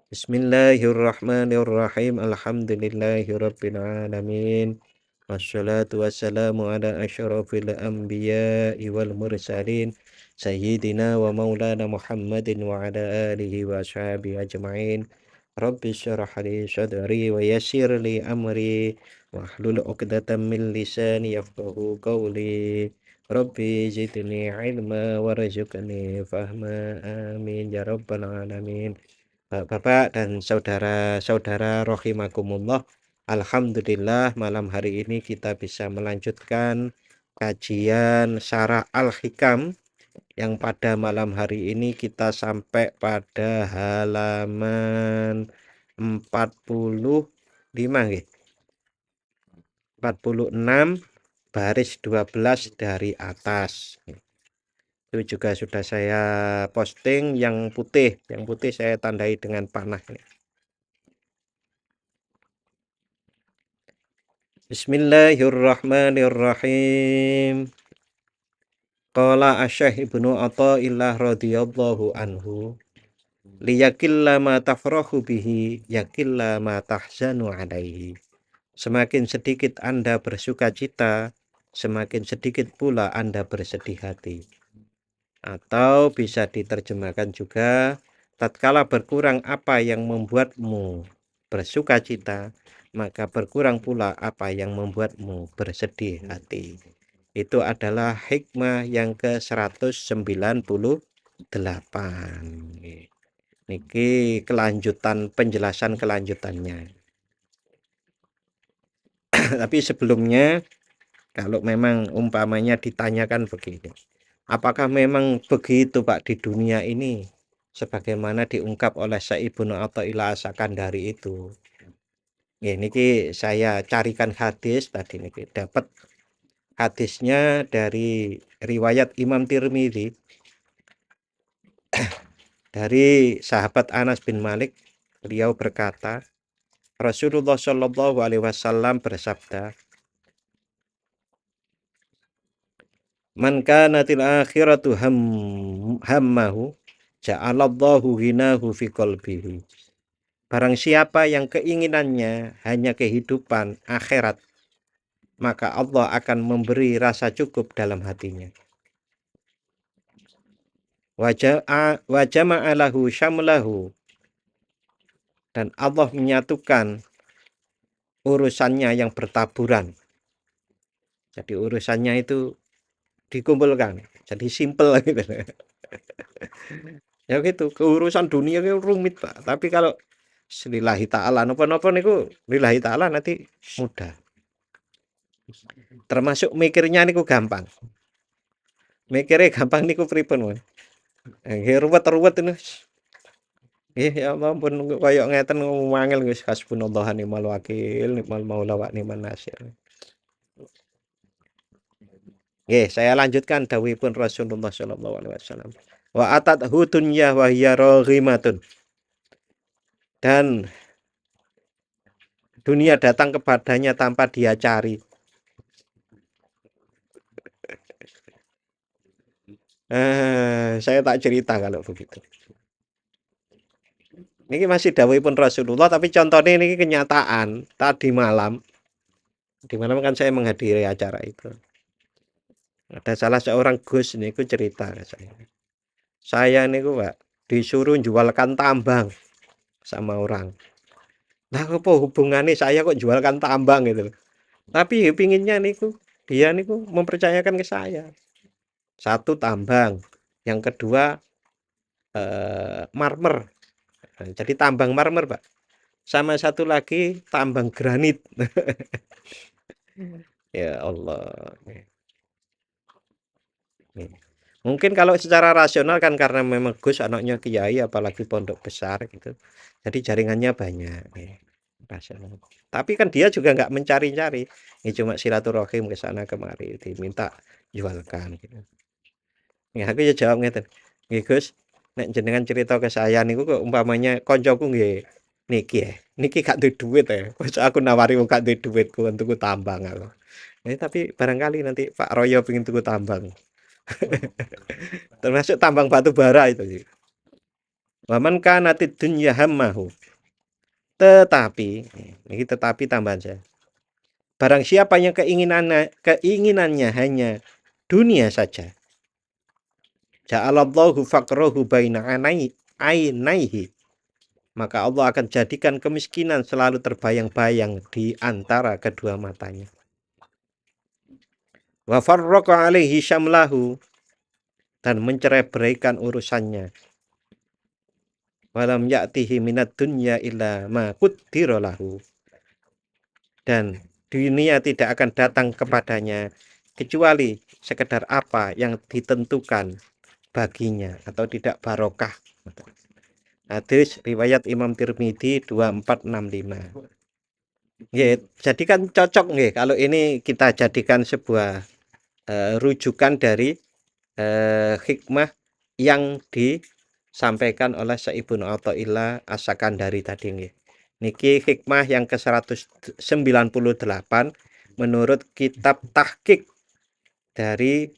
Bismillahirrahmanirrahim. Alhamdulillahirabbil alamin. Wassalatu wassalamu ala asyrafil anbiya'i wal mursalin sayyidina wa maulana Muhammadin wa ala alihi wa ashabihi ajma'in. Rabbi syrah li sadri wa yassir li amri wahlul 'uqdatam min lisani yafqahu qawli. Rabbi zidni ilma warzuqni fahma. Amin ya rabbal alamin. Bapak dan saudara-saudara rahimakumullah. Alhamdulillah malam hari ini kita bisa melanjutkan kajian Syarah Al-Hikam yang pada malam hari ini kita sampai pada halaman 45 nggih. 46 baris 12 dari atas. Itu juga sudah saya posting yang putih saya tandai dengan panah. Bismillahirrahmanirrahim. Qala Asy-Syaikh Ibnu Athaillah radhiyallahu anhu, liyakilla ma tafrahu bihi yakilla ma tahzanu alaihi. Semakin sedikit Anda bersuka cita, semakin sedikit pula Anda bersedih hati. Atau bisa diterjemahkan juga, tatkala berkurang apa yang membuatmu bersuka cita, maka berkurang pula apa yang membuatmu bersedih hati. Itu adalah hikmah yang ke-198. Niki kelanjutan, penjelasan kelanjutannya. Tapi sebelumnya, kalau memang umpamanya ditanyakan begini, apakah memang begitu Pak di dunia ini sebagaimana diungkap oleh Syekh Ibnu Athaillah As-Sakandari itu? Ya, niki saya carikan hadis tadi niki dapat hadisnya dari riwayat Imam Tirmidzi dari sahabat Anas bin Malik. Beliau berkata, Rasulullah Shallallahu alaihi wasallam bersabda, "Man kanatil akhiratu hammahu, ja'alallahu ghinahu fi qalbihi." Barang siapa yang keinginannya hanya kehidupan akhirat, maka Allah akan memberi rasa cukup dalam hatinya. Wa jama'alahu syamlahu, dan Allah menyatukan urusannya yang bertaburan. Jadi urusannya itu dikumpulkan. Jadi simple gitu. Ya gitu, keurusan dunia itu rumit, Pak. Tapi kalau lillahi ta'ala napa-napa niku lillahi ta'ala nanti mudah. Termasuk mikirnya niku gampang. Mikirnya gampang niku pripun, Mas? Nggih ruwet-ruwet ini. Nggih ya Allah pun koyo ngeten wangel wis hasbunallah ni'mal wakil, ni'mal maula wa ni'man nasir. Nggih, saya lanjutkan dawuhipun Rasulullah sallallahu alaihi wasallam. Wa atathu dunya wa hiya raghimatun. Dan dunia datang kepadanya tanpa dia cari. Saya tak cerita kalau begitu. Ini masih dawuhipun Rasulullah, tapi contohnya ini kenyataan. Tadi malam, di malam kan saya menghadiri acara itu. Ada salah seorang Gus niku cerita ke saya. Saya niku Pak disuruh jualkan tambang sama orang. Nah, apa hubungannya saya kok jualkan tambang gitu. Tapi pinginnya niku dia niku mempercayakan ke saya. Satu tambang, yang kedua marmer. Nah, jadi tambang marmer, Pak. Sama satu lagi tambang granit. Ya Allah. Mungkin kalau secara rasional kan karena memang Gus anaknya kiai apalagi pondok besar gitu. Jadi jaringannya banyak. Rasional. Tapi kan dia juga nggak mencari-cari. Ini cuma silaturahim ke sana kemari diminta jualkan gitu. Ya aku ya jawab ngeten. Nggih Gus, nek jenengan cerita ke saya niku kok umpamanya koncoku nggih niki ya. Niki gak duwe duit ya. Masa aku nawari wong gak duwe duit ku tuku tambang aku. Tapi barangkali nanti Pak Royo pengen tuku tambang. Termasuk tambang batu bara itu. Wa man kanatid dunya hammahu. Tetapi, ini tetapi tambahan saya. Barang siapa yang keinginannya hanya dunia saja. Ja'alallahu faqrahu baina ainaihi. Maka Allah akan jadikan kemiskinan selalu terbayang-bayang di antara kedua matanya. Wa farraqa alaihi syamlahu, dan mencerai-beraikan urusannya. Walam ya'tihi minad dunya illa ma qaddara lahu. Dan dunia tidak akan datang kepadanya kecuali sekedar apa yang ditentukan baginya atau tidak barokah. Hadis riwayat Imam Tirmidzi 2465. Ya, jadi kan cocok nih kalau ini kita jadikan sebuah rujukan dari hikmah yang disampaikan oleh Syekh Ibnu Athaillah As-Sakandari tadi nih. Niki hikmah yang ke-198 menurut kitab tahqiq dari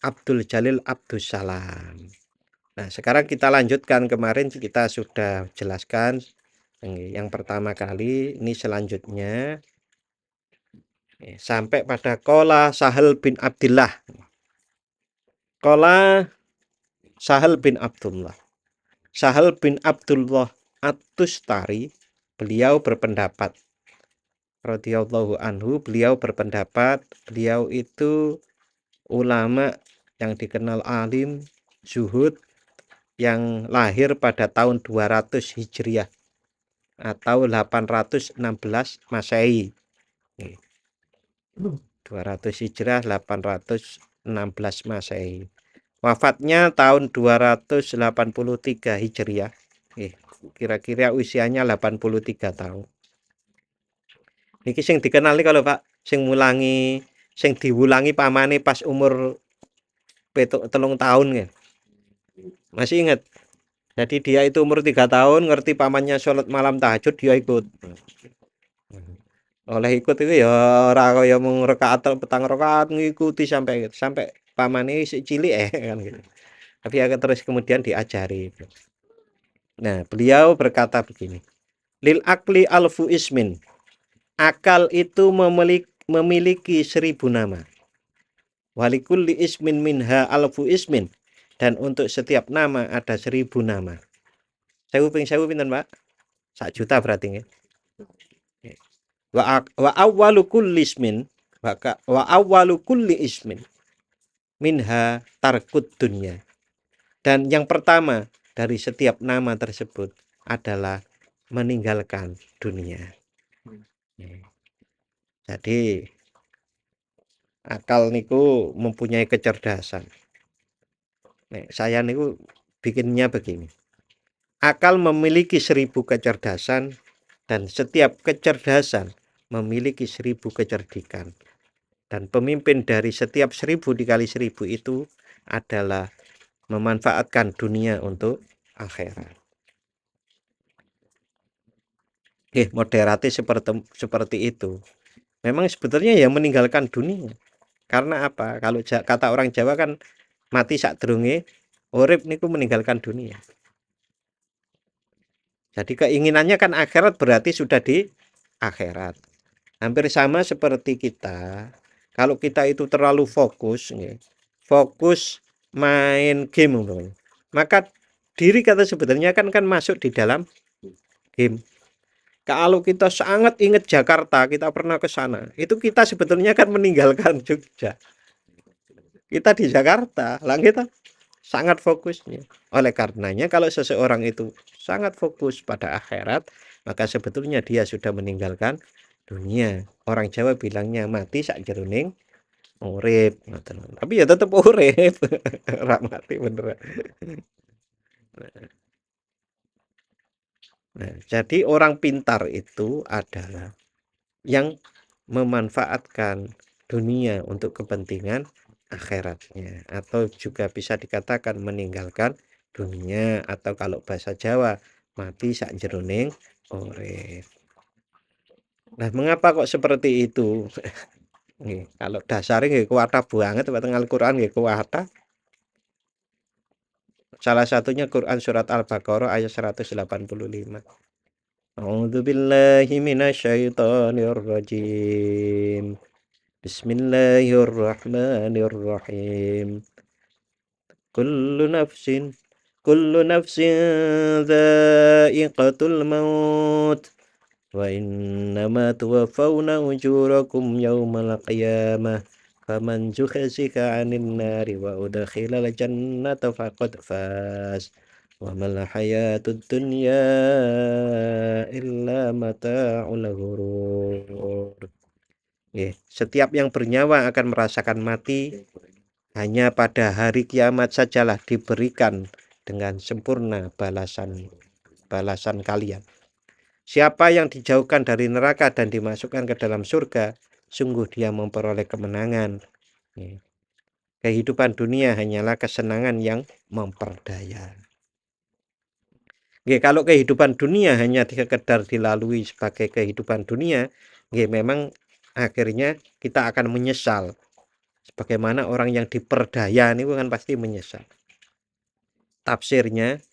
Abdul Jalil Abdus Salam. Nah, sekarang kita lanjutkan. Kemarin kita sudah jelaskan yang pertama kali, ini selanjutnya sampai pada qala Sahal bin Abdullah. Qala Sahal bin Abdullah. Sahal bin Abdullah At-Tustari, beliau berpendapat radhiyallahu anhu, beliau berpendapat, beliau itu ulama yang dikenal alim, zuhud, yang lahir pada tahun 200 Hijriah atau 816 Masehi. 200 Hijrah 816 Masehi. Wafatnya tahun 283 Hijriah. Kira-kira usianya 83 tahun. Niki sing dikenali kalau Pak, sing diwulangi pamane pas umur 3 tahun ya. Masih ingat? Jadi dia itu umur 3 tahun, ngerti pamannya sholat malam tahajud, dia ikut. Oleh ikut itu ya ora kaya mung rakaat petang rakaat, ngikuti sampai pamane isih cilik kan gitu. Tapi akan terus kemudian diajari. Nah, beliau berkata begini. Lil akli alfu ismin. Akal itu memiliki 1000 nama. Walikulli ismin minha alfu ismin. Dan untuk setiap nama ada 1000 nama. Sewu pinten, Pak? 1 juta berarti ya. Wa awwalu kulli ismin, wa awwalu kulli ismin minha tarkut dunya. Dan yang pertama dari setiap nama tersebut adalah meninggalkan dunia. Jadi akal niku mempunyai kecerdasan. Saya niku bikinnya begini. Akal memiliki 1000 kecerdasan, dan setiap kecerdasan memiliki 1000 kecerdikan. Dan pemimpin dari setiap 1000 dikali 1000 itu adalah memanfaatkan dunia untuk akhirat. Moderate seperti itu. Memang sebetulnya ya meninggalkan dunia. Karena apa? Kalau kata orang Jawa kan mati sakdurunge urip niku meninggalkan dunia. Jadi keinginannya kan akhirat, berarti sudah di akhirat. Hampir sama seperti kita. Kalau kita itu terlalu fokus main game, maka diri kita sebetulnya kan masuk di dalam game. Kalau kita sangat ingat Jakarta, kita pernah ke sana, itu kita sebetulnya kan meninggalkan Jogja. Kita di Jakarta, lah kita sangat fokusnya. Oleh karenanya kalau seseorang itu sangat fokus pada akhirat, maka sebetulnya dia sudah meninggalkan dunia. Orang Jawa bilangnya mati sakjeroning urip. Tapi ya tetap urip. Ora mati beneran. Nah, jadi orang pintar itu adalah yang memanfaatkan dunia untuk kepentingan akhiratnya, atau juga bisa dikatakan meninggalkan dunia, atau kalau bahasa Jawa mati sakjeroning urip. Nah, mengapa kok seperti itu? Kalau dasarnya nggih kuwatah banget teng Al-Qur'an nggih kuwatah. Salah satunya Quran surat Al-Baqarah ayat 185. A'udzu billahi minasyaitonir rajim. Bismillahirrahmanirrahim. Kullu nafsin kullu nafsin dha'iqatul maut wa innama tuwaffawna ujurakum yawmal qiyamah faman zuhziha 'anil nari wa udkhilal jannata faqad faz wa mal hayatud dunya illa mata'ul ghurur. Setiap yang bernyawa akan merasakan mati, hanya pada hari kiamat sajalah diberikan dengan sempurna balasan kalian. Siapa yang dijauhkan dari neraka dan dimasukkan ke dalam surga, sungguh dia memperoleh kemenangan. Kehidupan dunia hanyalah kesenangan yang memperdaya. Kalau kehidupan dunia hanya sekedar dilalui sebagai kehidupan dunia, memang akhirnya kita akan menyesal. Sebagaimana orang yang diperdaya ini kan pasti menyesal. Tafsirnya,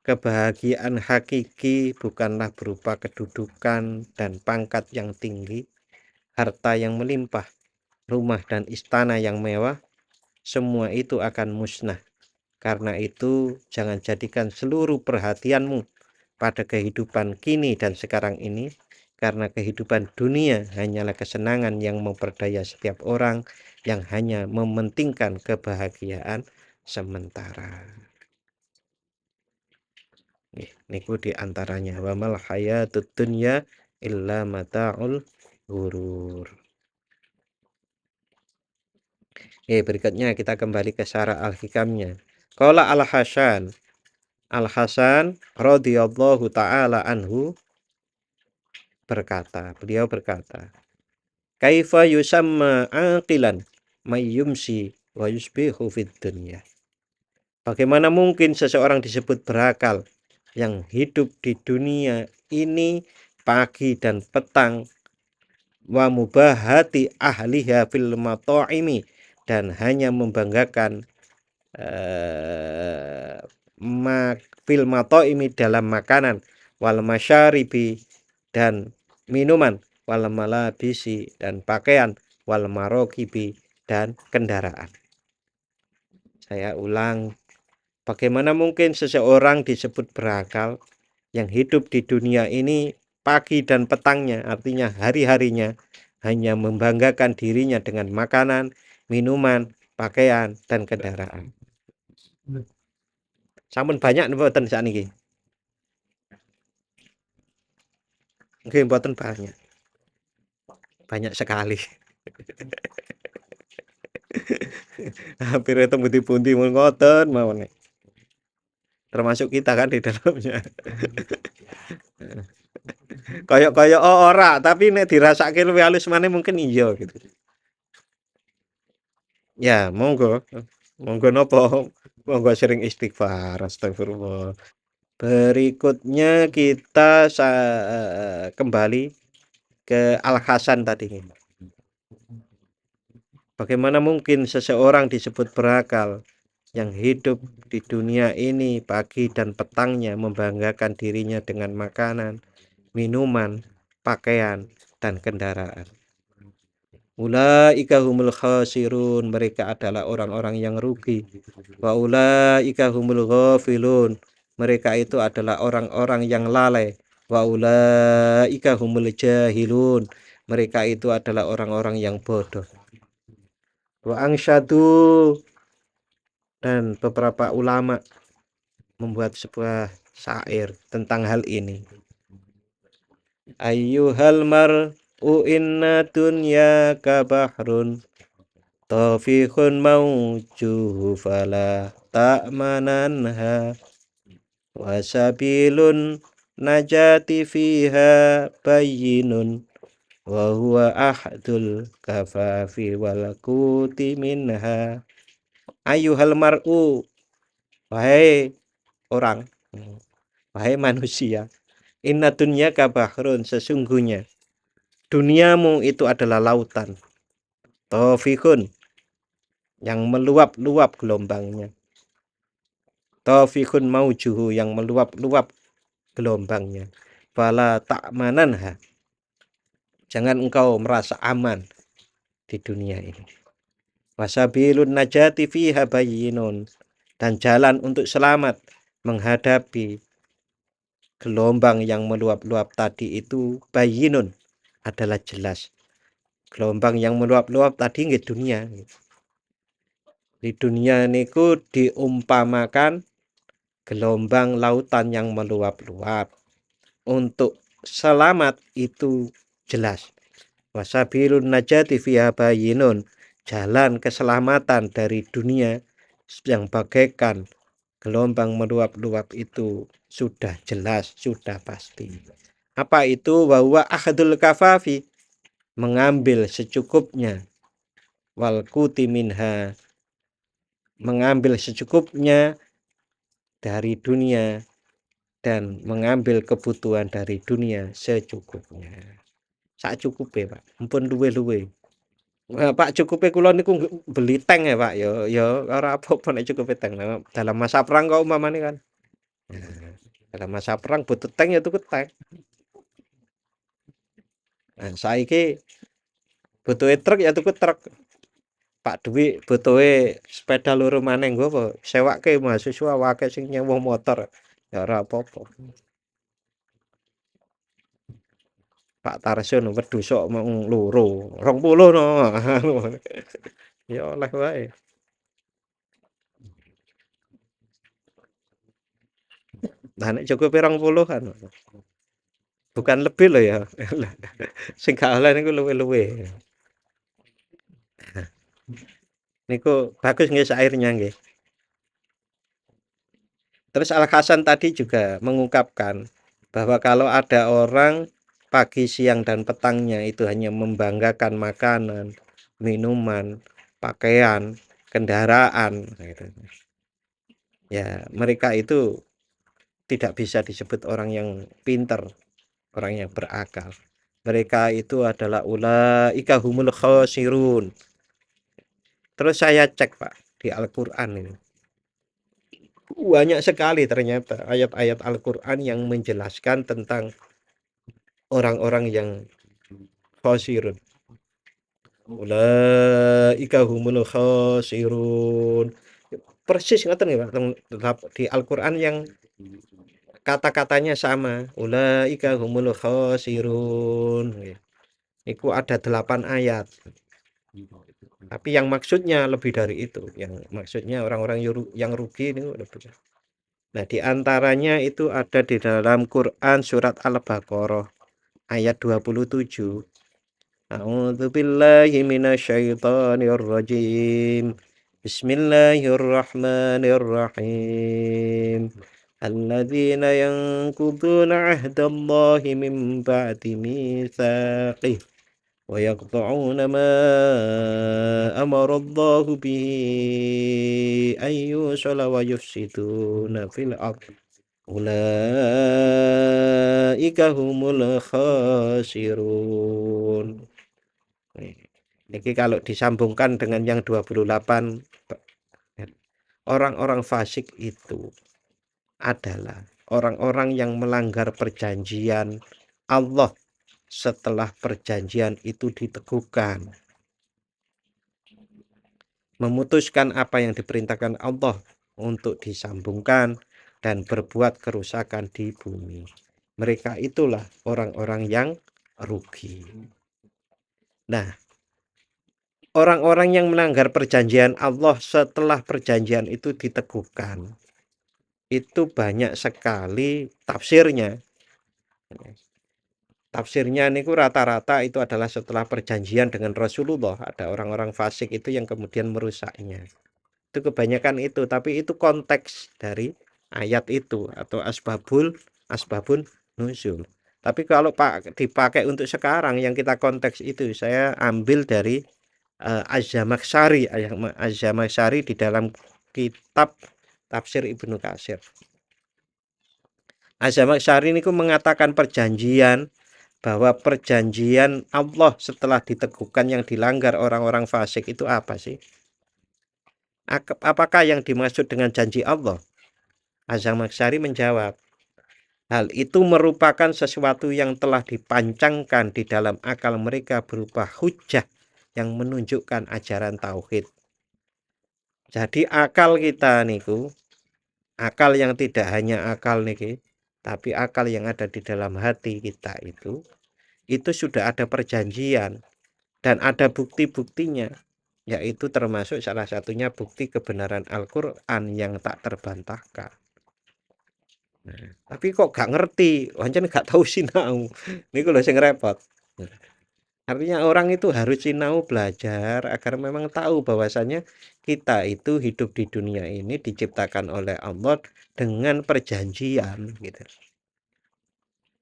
kebahagiaan hakiki bukanlah berupa kedudukan dan pangkat yang tinggi, harta yang melimpah, rumah dan istana yang mewah. Semua itu akan musnah. Karena itu, jangan jadikan seluruh perhatianmu pada kehidupan kini dan sekarang ini, karena kehidupan dunia hanyalah kesenangan yang memperdaya setiap orang yang hanya mementingkan kebahagiaan sementara. Niku diantaranya wa mal hayatud dunya illa mata'ul ghurur. Berikutnya kita kembali ke syarah al-hikamnya. Qala Al-Hasan radhiyallahu taala anhu beliau berkata, kaifa yusamma aqilan may yumsi wa yusbihu fid dunya. Bagaimana mungkin seseorang disebut berakal yang hidup di dunia ini pagi dan petang, wa mubahati ahliha fil mata'imi, dan hanya membanggakan fil mata'imi dalam makanan, wal masyaribi dan minuman, wal malabisi dan pakaian, wal marokibi dan kendaraan. Saya ulang, bagaimana mungkin seseorang disebut berakal yang hidup di dunia ini pagi dan petangnya, artinya hari-harinya, hanya membanggakan dirinya dengan makanan, minuman, pakaian, dan kendaraan. Sampun banyak mboten sakniki? Nggih, mboten banyak. Banyak sekali. Hampir ketemu di pundi mun ngoten mawon. Termasuk kita kan di dalamnya. Kayak ora, tapi nek dirasake luwih halus maneh mungkin iya gitu. Ya, monggo. Monggo napa? Monggo sering istighfar, astagfirullah. Berikutnya kita kembali ke Al-Hasan tadi. Bagaimana mungkin seseorang disebut berakal yang hidup di dunia ini pagi dan petangnya membanggakan dirinya dengan makanan, minuman, pakaian, dan kendaraan. Ulaika humul khasirun, mereka adalah orang-orang yang rugi. Wa ulaika humul ghafilun, mereka itu adalah orang-orang yang lalai. Wa ulaika humul jahilun, mereka itu adalah orang-orang yang bodoh. Wa angsyadu, dan beberapa ulama membuat sebuah syair tentang hal ini. Ayyuhal mar'u inna dunyaka bahrun tafikhun maujuhu fala ta'mananha wasabilun najati fiha bayyinun wa huwa ahdul kafafi wal quti minha. Ayyuhal mar'u, wahai orang, wahai manusia, inna dunyaka bahrun, sesungguhnya duniamu itu adalah lautan, tafikhun, yang meluap-luap gelombangnya, tafikhun maujuhu, yang meluap-luap gelombangnya. Fala ta'mananha, jangan engkau merasa aman di dunia ini. Wasabilun najati fiha bayyinun, dan jalan untuk selamat menghadapi gelombang yang meluap-luap tadi itu bayyinun, adalah jelas. Gelombang yang meluap-luap tadi nggih dunia. Di dunia niku diumpamakan gelombang lautan yang meluap-luap. Untuk selamat itu jelas. Wasabilun najati fiha bayyinun, jalan keselamatan dari dunia yang bagaikan gelombang meluap-luap itu sudah jelas, sudah pasti. Apa itu? Wa huwa akhadul kafafi, mengambil secukupnya, wal kuti minha, mengambil secukupnya dari dunia, dan mengambil kebutuhan dari dunia secukupnya. Sak cukupe, Pak. Ampun luwe-luwe. Pak, cukupe kula niku beli tank ya, Pak. Ya ora apa-apa nek cukupe tank. Dalam masa perang kok umpamane kan. Nah, dalam masa perang butuh tank ya tuku tank. Nah, saiki butuhe truk ya tuku truk. Pak duit butuhe sepeda loro maneh nggo apa? Sewake mahasiswa wake sing nyewa motor. Ya ora apa-apa. Pak Tarsun wedhus sok mung loro, 20 no. Ya oleh wae. Nah nek cukupe 20 kan. Bukan lebih loh ya. Sing gak oleh niku luwe-luwe. Niku bagus nggih syairnya nggih. Terus Al Hasan tadi juga mengungkapkan bahwa kalau ada orang pagi, siang, dan petangnya itu hanya membanggakan makanan, minuman, pakaian, kendaraan, gitu. Ya, mereka itu tidak bisa disebut orang yang pinter, orang yang berakal. Mereka itu adalah ulaika humul khosirun. Terus saya cek, Pak, di Al-Qur'an ini. Banyak sekali ternyata ayat-ayat Al-Qur'an yang menjelaskan tentang orang-orang yang khosirun. Ulaika humul khosirun. Persis ngoten nggih Pak, di Al-Qur'an yang kata-katanya sama. Ulaika humul khosirun. Iku ada 8 ayat. Tapi yang maksudnya lebih dari itu. Yang maksudnya orang-orang yang rugi ini lebih. Nah, di antaranya itu ada di dalam Quran surat Al-Baqarah ayat 27. A'udzu billahi minasyaitonir rajim. Bismillahirrahmanirrahim. Alladzina yanquduna 'ahdallahi min ba'di mitsaqih wa yaqta'una ma amarallahu bihi an yusala wa yufsiduna fil ardh. Ulaika humul khasirun. Ini kalau disambungkan dengan yang 28, orang-orang fasik itu adalah orang-orang yang melanggar perjanjian Allah setelah perjanjian itu diteguhkan. Memutuskan apa yang diperintahkan Allah untuk disambungkan dan berbuat kerusakan di bumi. Mereka itulah orang-orang yang rugi. Nah, orang-orang yang melanggar perjanjian Allah setelah perjanjian itu diteguhkan, itu banyak sekali tafsirnya. Tafsirnya niku rata-rata itu adalah setelah perjanjian dengan Rasulullah, ada orang-orang fasik itu yang kemudian merusaknya. Itu kebanyakan itu, tapi itu konteks dari ayat itu atau asbabun nuzul. Tapi kalau Pak dipakai untuk sekarang yang kita konteks itu, saya ambil dari Az-Zamakhsyari di dalam kitab tafsir Ibnu Katsir. Az-Zamakhsyari niku mengatakan perjanjian, bahwa perjanjian Allah setelah diteguhkan yang dilanggar orang-orang fasik itu apa sih? Apakah yang dimaksud dengan janji Allah? Az-Zamakhsyari menjawab, hal itu merupakan sesuatu yang telah dipancangkan di dalam akal mereka berupa hujjah yang menunjukkan ajaran tauhid. Jadi akal kita niku, akal yang tidak hanya akal niki, tapi akal yang ada di dalam hati kita itu sudah ada perjanjian dan ada bukti-buktinya, yaitu termasuk salah satunya bukti kebenaran Al-Qur'an yang tak terbantahkan. Nah, tapi kok gak ngerti, pancen gak tahu sinau. Niku lho sing repot. Nah, artinya orang itu harus sinau belajar agar memang tahu bahwasannya kita itu hidup di dunia ini diciptakan oleh Allah dengan perjanjian gitu.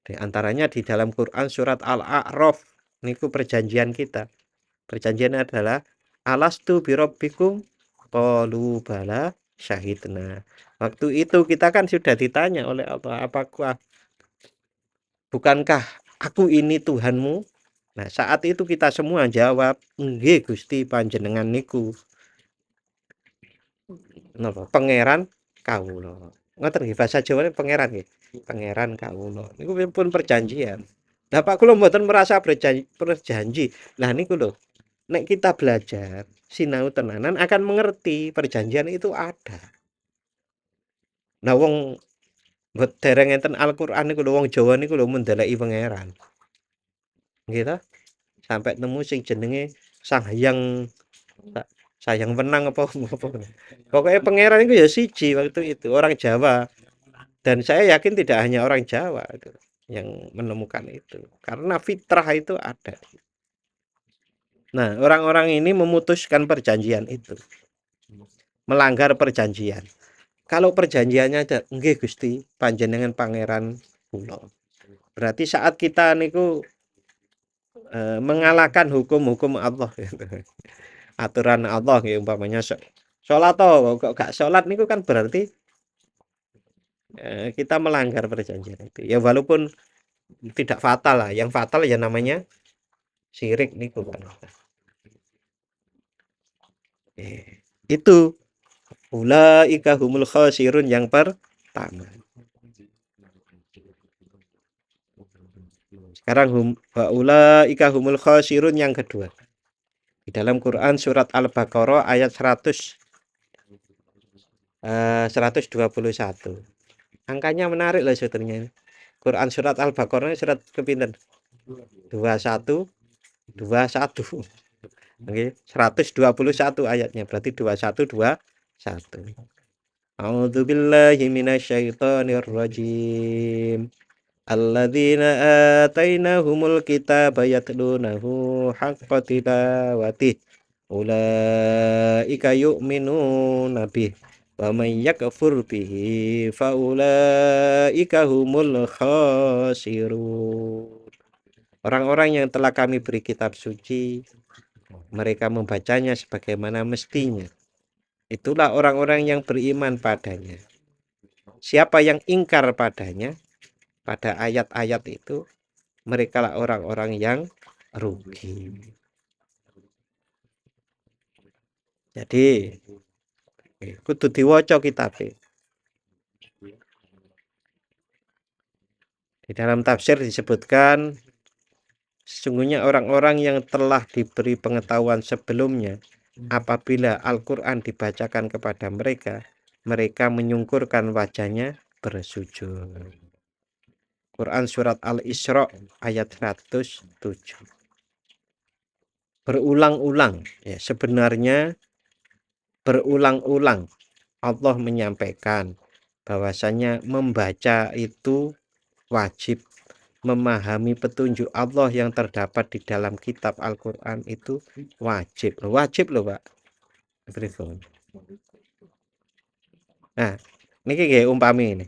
Di antaranya di dalam Quran surat Al-A'raf niku perjanjian kita. Perjanjian adalah alastu birabbikum qalu bala syahidna. Waktu itu kita kan sudah ditanya oleh Allah, apakah bukankah aku ini Tuhanmu? Nah, saat itu kita semua jawab, nggih Gusti panjenengan niku napa pangeran kawula. Ngoten nggih bahasa Jawane pangeran nggih. Pangeran kawula. Niku pun perjanjian. Lah Pak kula mboten merasa berjanji. Lah niku lho, nek kita belajar sinau tenanan akan mengerti perjanjian itu ada. Nah wong dereng enten Al-Qur'an niku lho wong Jawa niku lho mendeleki pangeran. Nggih ta? Sampai nemu sing jenenge Sang Hyang Sayang Wenang apa apa. Pokoknya pangeran itu ya siji waktu itu orang Jawa dan saya yakin tidak hanya orang Jawa itu yang menemukan itu karena fitrah itu ada. Nah, orang-orang ini memutuskan perjanjian itu, melanggar perjanjian. Kalau perjanjiannya ada, nggih Gusti, panjenengan pangeran kula. Berarti saat kita niku mengalahkan hukum-hukum Allah gitu. Aturan Allah ya umpamanya sholat kok gak sholat niku kan berarti kita melanggar perjanjian itu. Ya walaupun tidak fatal lah, yang fatal ya namanya syirik niku kan. Itu ulaika humul khasirun yang pertama. Sekarang ulaika humul khasirun yang kedua. Di dalam Quran surat Al-Baqarah ayat 121. Angkanya menarik loh sebetulnya. Quran surat Al-Baqarah surat kepinten? 21 21. Oke, 121 ayatnya berarti 2121. A'udzubillahi minasyaitonir rajim. Alladzina atainahumul kitaba yatlunahu haqqa tilawatih. Ulaika yu'minuna bih. Wa may yakfur bihi fa ulaika humul khasirun. Orang-orang yang telah kami beri kitab suci, mereka membacanya sebagaimana mestinya. Itulah orang-orang yang beriman padanya. Siapa yang ingkar padanya, pada ayat-ayat itu, mereka lah orang-orang yang rugi. Jadi, kudu diwaca kitabe. Di dalam tafsir disebutkan, sesungguhnya orang-orang yang telah diberi pengetahuan sebelumnya, apabila Al-Quran dibacakan kepada mereka, mereka menyungkurkan wajahnya bersujud. Quran surat Al-Isra ayat 107. Berulang-ulang, ya, sebenarnya berulang-ulang Allah menyampaikan bahwasanya membaca itu wajib, memahami petunjuk Allah yang terdapat di dalam kitab Al-Quran itu wajib. Wajib loh Pak. Nah, ini kayak umpami ini.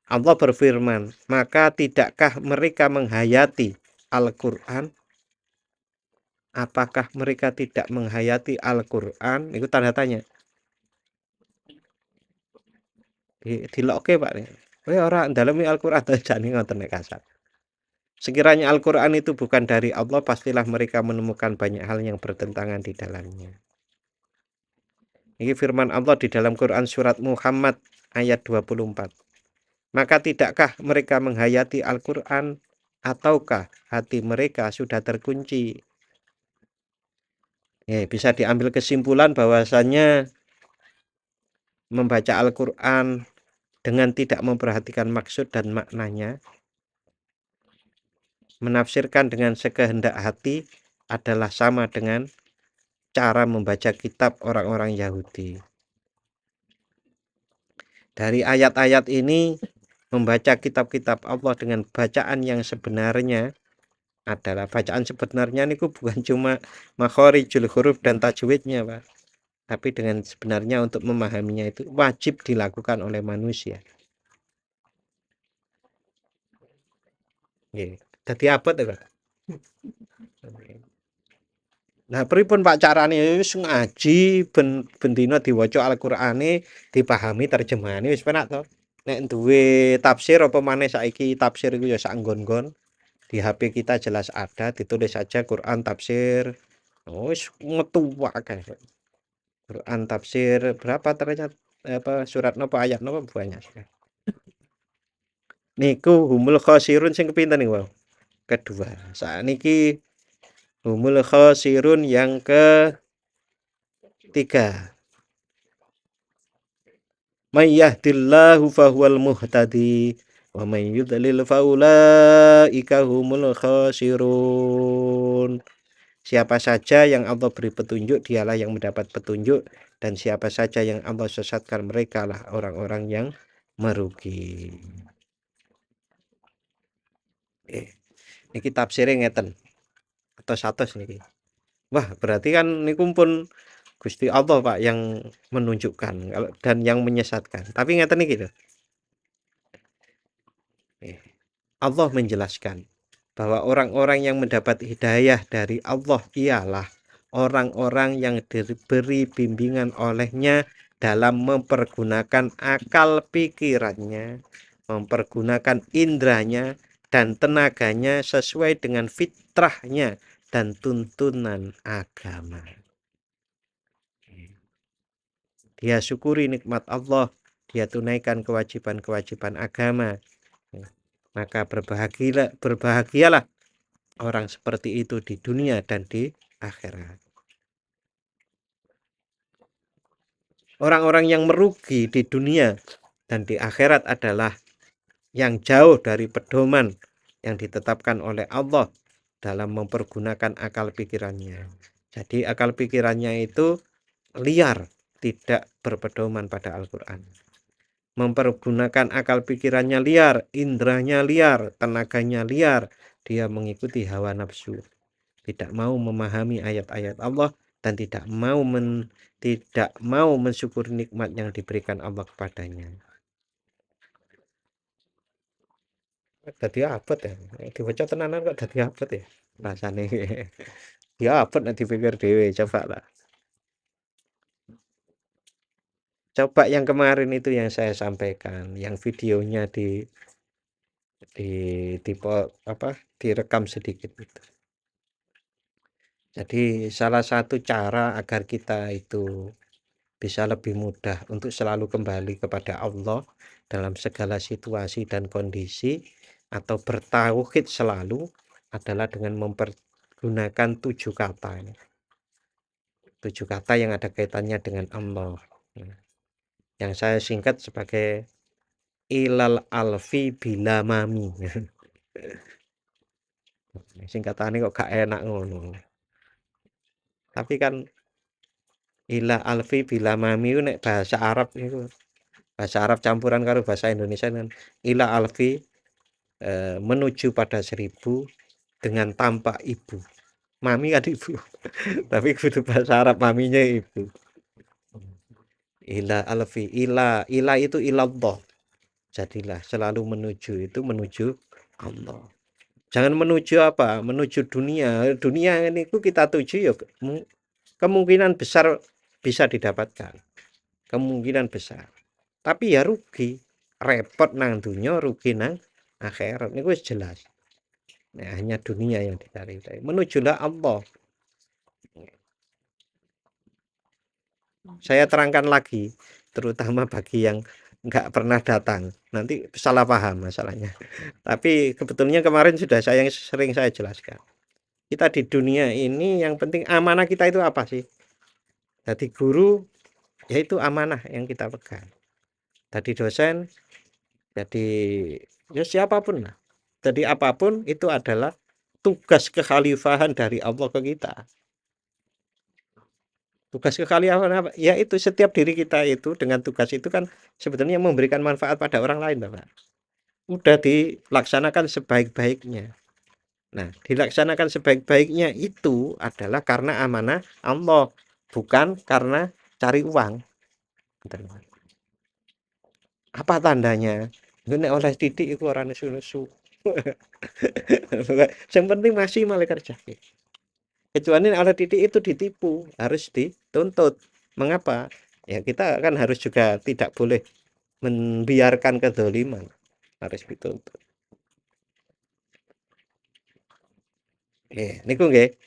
Allah berfirman, maka tidakkah mereka menghayati Al-Quran? Apakah mereka tidak menghayati Al-Quran? Itu tanda tanya. Dilokke Pak. Kowe ora ndalemi Al-Quran jane ngoten nek kasar. Sekiranya Al-Quran itu bukan dari Allah, pastilah mereka menemukan banyak hal yang bertentangan di dalamnya. Ini firman Allah di dalam Quran surat Muhammad ayat 24. Maka tidakkah mereka menghayati Al-Quran ataukah hati mereka sudah terkunci? Bisa diambil kesimpulan bahwasannya membaca Al-Quran dengan tidak memperhatikan maksud dan maknanya, menafsirkan dengan sekehendak hati adalah sama dengan cara membaca kitab orang-orang Yahudi. Dari ayat-ayat ini, membaca kitab-kitab Allah dengan bacaan yang sebenarnya adalah bacaan sebenarnya ini bukan cuma makhorijul huruf dan tajwidnya, Pak. Tapi dengan sebenarnya untuk memahaminya itu wajib dilakukan oleh manusia. Nggih. Dadi abot ya, Pak. Nah, pripun Pak carane wis ngaji ben dina diwaca Al-Qur'ane dipahami terjemahane wis penak to. Nek duwe tafsir apa maneh saiki tafsir iku ya sak nggon-nggon. Di HP kita jelas ada, ditulis saja Quran tafsir. Oh, wis metu akeh. Quran tafsir berapa ternyata apa surat napa ayat napa banyak sekali. Niku humul khosirun sing kepinten niku, kedua. Sakniki humul khosirun yang ketiga. May yahdillahu fahuwal muhtadi wa may yudlil faulaika humul khosirun. Siapa saja yang Allah beri petunjuk, dialah yang mendapat petunjuk, dan siapa saja yang Allah sesatkan, mereka lah orang-orang yang merugi. Niki tafsirnya ngeten atau satus niki. Wah, berarti kan niku pun Gusti Allah Pak yang menunjukkan dan yang menyesatkan. Tapi ngeten niki lho. Allah menjelaskan bahwa orang-orang yang mendapat hidayah dari Allah ialah orang-orang yang diberi bimbingan olehnya dalam mempergunakan akal pikirannya, mempergunakan indranya dan tenaganya sesuai dengan fitrahnya dan tuntunan agama. Dia syukuri nikmat Allah, dia tunaikan kewajiban-kewajiban agama. Maka berbahagialah orang seperti itu di dunia dan di akhirat. Orang-orang yang merugi di dunia dan di akhirat adalah yang jauh dari pedoman yang ditetapkan oleh Allah dalam mempergunakan akal pikirannya. Jadi akal pikirannya itu liar, tidak berpedoman pada Al-Quran. Mempergunakan akal pikirannya liar, indranya liar, tenaganya liar. Dia mengikuti hawa nafsu, tidak mau memahami ayat-ayat Allah dan tidak mau mensyukuri nikmat yang diberikan Allah kepadanya. Dadi abot ya, diwaca tenanan kok dadi abot ya rasane. Ya abot nek dipikir dhewe coba lah. Coba yang kemarin itu yang saya sampaikan, yang videonya di apa direkam sedikit itu. Jadi salah satu cara agar kita itu bisa lebih mudah untuk selalu kembali kepada Allah dalam segala situasi dan kondisi atau bertauhid selalu adalah dengan mempergunakan 7 kata ini. 7 kata yang ada kaitannya dengan Allah. Yang saya singkat sebagai ilal alfi bila mami. Singkatannya kok gak enak ngono. Tapi kan ila alfi bila mami itu nek bahasa Arab itu bahasa Arab campuran karo bahasa Indonesia kan ila alfi menuju pada 1000 dengan tanpa ibu. Mami kan ibu. Tapi kudu bahasa Arab maminya ibu. Ila alfi ila itu ilallah. Jadilah selalu menuju itu menuju Allah. Jangan menuju apa? Menuju dunia. Dunia ini kita tuju ya kemungkinan besar bisa didapatkan. Kemungkinan besar. Tapi ya rugi. Repot nang dunia, rugi nang akhirat. Ini wis jelas. Nah, hanya dunia yang dicari. Menujulah Allah. Saya terangkan lagi, terutama bagi yang nggak pernah datang. Nanti salah paham masalahnya. Tapi sebetulnya kemarin sudah sering saya jelaskan. Kita di dunia ini yang penting amanah kita itu apa sih? Jadi guru yaitu amanah yang kita pegang. Jadi dosen, jadi ya siapapun lah. Jadi apapun itu adalah tugas kekhalifahan dari Allah ke kita. Tugas kekhalifahan apa? Ya itu setiap diri kita itu dengan tugas itu kan sebetulnya memberikan manfaat pada orang lain, Bapak. Udah dilaksanakan sebaik-baiknya. Nah, dilaksanakan sebaik-baiknya itu adalah karena amanah Allah, bukan karena cari uang. Apa tandanya? Ini oleh titik itu orang nesu-nesu. Yang penting masih malah kerja. Kecuali oleh titik itu ditipu, harus dituntut. Mengapa? Ya kita kan harus juga tidak boleh membiarkan kedoliman, harus dituntut. Niku nggih,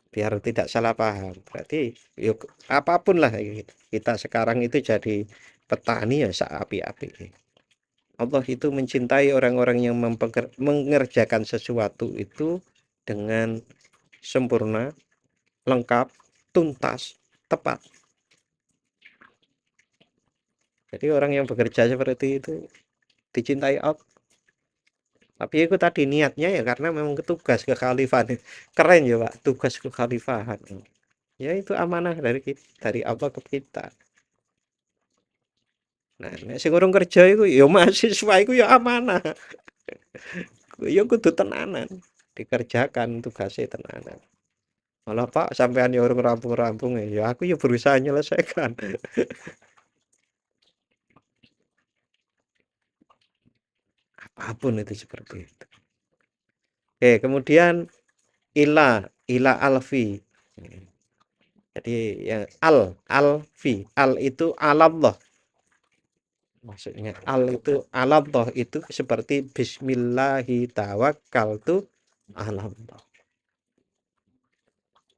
biar tidak salah paham. Berarti yuk apapun lah kita sekarang itu jadi petani ya api-api. Allah itu mencintai orang-orang yang mengerjakan sesuatu itu dengan sempurna, lengkap, tuntas, tepat. Jadi orang yang bekerja seperti itu dicintai Allah. Tapi itu tadi niatnya ya karena memang tugas kekhalifahan. Keren ya Pak, tugas kekhalifahan. Ya itu amanah dari Allah ke kita. Nah, nek sing urung kerja iku ya mahasiswa iku ya amanah. Ya kudu tenanan, dikerjakan tugasnya tenanan. Malah Pak sampean ya urung rampung-rampung ya aku ya berusaha menyelesaikan. Apapun itu seperti itu. Oke, kemudian ila alfi. Jadi yang alfi, al itu alallah. Maksudnya al itu alallah itu seperti bismillahi tawakkaltu alallah.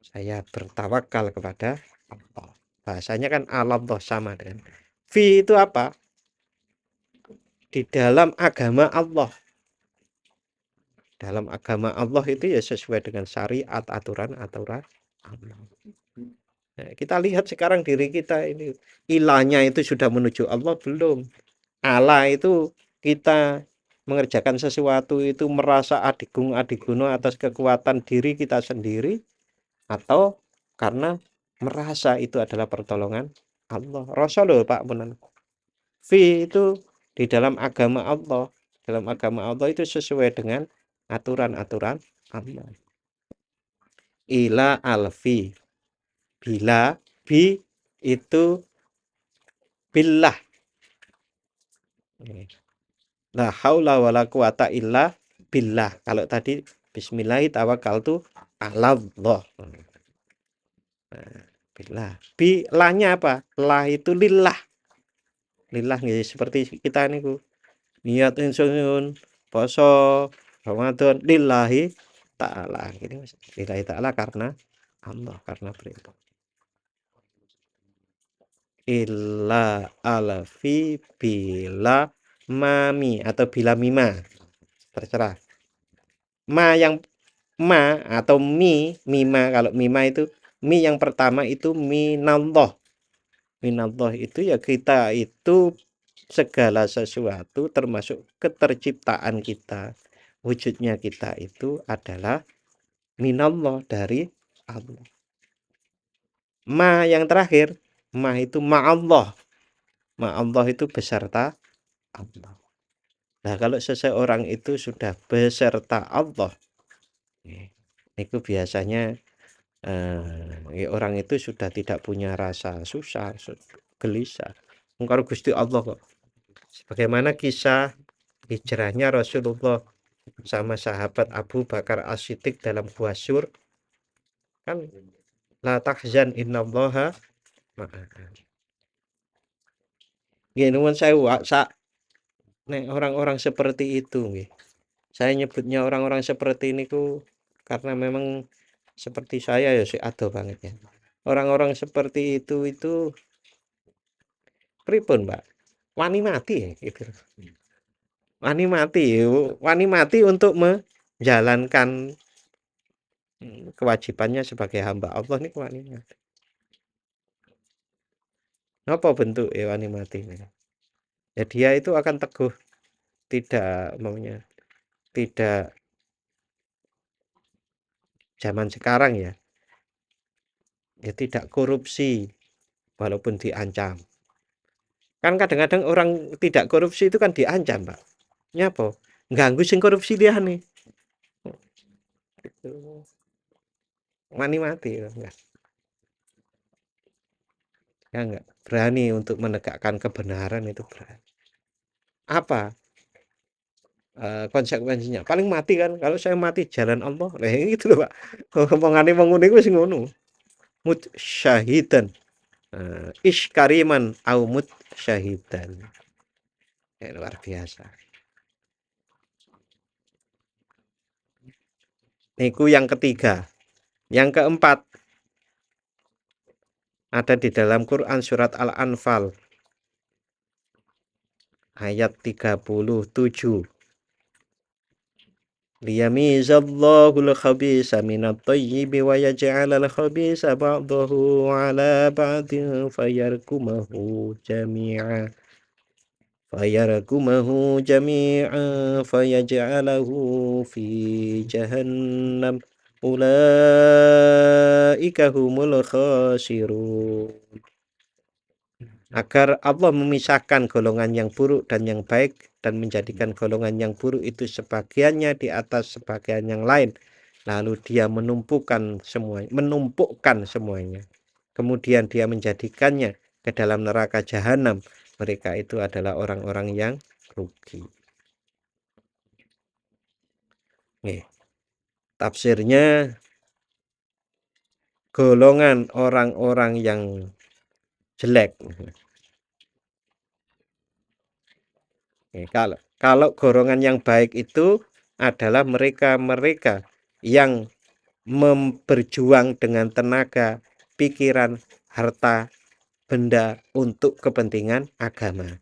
Saya bertawakal kepada Allah. Bahasanya kan alallah sama dengan fi itu apa? Di dalam agama Allah. Dalam agama Allah itu ya sesuai dengan syariat aturan-aturan Allah. Nah, kita lihat sekarang diri kita ini ilahnya itu sudah menuju Allah belum? Allah itu kita mengerjakan sesuatu itu merasa adigung-adiguno atas kekuatan diri kita sendiri atau karena merasa itu adalah pertolongan Allah. Rasul Pak Punan. Fi itu di dalam agama Allah. Dalam agama Allah itu sesuai dengan aturan-aturan Allah. Ila alfi. Bila bi itu billah. La haula wala quwata illa billah. Kalau tadi bismillahi tawakkaltu 'alallah. Nah, billah. Bi lahnya apa? Lah itu lillah. Lillah nggih seperti kita niku. Niat ingsun poso Ramadan lillahi ta'ala. Gini Mas. Lillahi ta'ala karena Allah, karena perintah. Illa alfi bila mami atau bila mima. Terserah. Ma atau mima kalau mima itu mi yang pertama itu minallah. Minallah itu ya kita itu segala sesuatu termasuk keterciptaan kita, wujudnya kita itu adalah minallah dari Allah. Ma yang terakhir, ma itu ma'allah. Ma'allah itu beserta Allah. Nah, kalau seseorang itu sudah beserta Allah, itu biasanya orang itu sudah tidak punya rasa susah, gelisah. Engkau Gusti Allah kok. Sebagaimana kisah hijrahnya Rasulullah sama sahabat Abu Bakar As-Siddiq dalam Gua Sur, kan la tahzan innallaha ma'ana. Nggih nuwun sewu nek orang-orang seperti itu nggih. Saya nyebutnya orang-orang seperti ini ku karena memang seperti saya ya si ado banget ya. Orang-orang seperti itu pripun, Mbak? Wani mati ya gitu. Wani mati untuk menjalankan kewajibannya sebagai hamba Allah nih wani mati. Apa bentuk ya wani mati ini? Ya dia itu akan teguh, tidak maunya, tidak zaman sekarang ya, ya tidak korupsi walaupun diancam. Kan kadang-kadang orang tidak korupsi itu kan diancam, Pak. Nyapa? Ganggu sing korupsi dia nih. Gitu. Wani mati ya, enggak berani untuk menegakkan kebenaran itu berani. Apa konsekuensinya? Paling mati kan. Kalau saya mati jalan Allah, nah gitu loh, Pak. Omongane wong ngene wis ngono. Mut syahidan. Ish kariman au mut syahidan. Ya, luar biasa. Niku yang ketiga. Yang keempat ada di dalam Quran surat Al-Anfal ayat 37. Liyamizallahul khabisa minat thayyibi wa yaj'alal khabisa ba'dahu 'ala ba'din fayarkumahu jami'an fayaj'alahu fi jahannam ulaika humul khasirun. Agar Allah memisahkan golongan yang buruk dan yang baik dan menjadikan golongan yang buruk itu sebagiannya di atas sebagian yang lain, lalu dia menumpukkan semuanya, kemudian dia menjadikannya ke dalam neraka jahanam. Mereka itu adalah orang-orang yang rugi. Nih, tafsirnya golongan orang-orang yang jelek. Kalau golongan yang baik itu adalah mereka-mereka yang berjuang dengan tenaga, pikiran, harta, benda untuk kepentingan agama.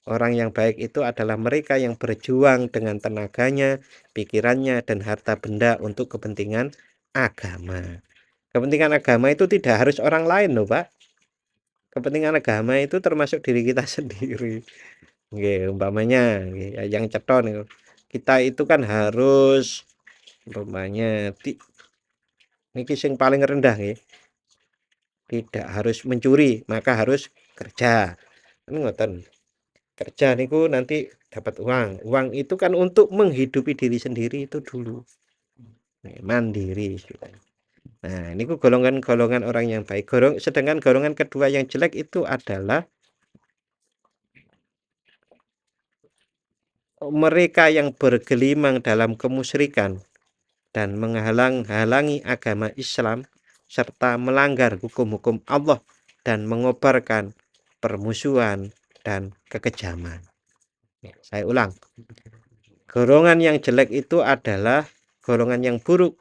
Orang yang baik itu adalah mereka yang berjuang dengan tenaganya, pikirannya, dan harta benda untuk kepentingan agama. Kepentingan agama itu tidak harus orang lain loh, Pak. Kepentingan agama itu termasuk diri kita sendiri. Nggih, umpamanya yang cetha niku. Kita itu kan harus umpamanya niki sing paling rendah nggih. Tidak harus mencuri, maka harus kerja. Kan ngoten. Kerja niku nanti dapat uang. Uang itu kan untuk menghidupi diri sendiri itu dulu. Mandiri. Nah, ini golongan-golongan orang yang baik. Sedangkan golongan kedua yang jelek itu adalah mereka yang bergelimang dalam kemusyrikan dan menghalang-halangi agama Islam serta melanggar hukum-hukum Allah dan mengobarkan permusuhan dan kekejaman. Saya ulang. Golongan yang jelek itu adalah golongan yang buruk.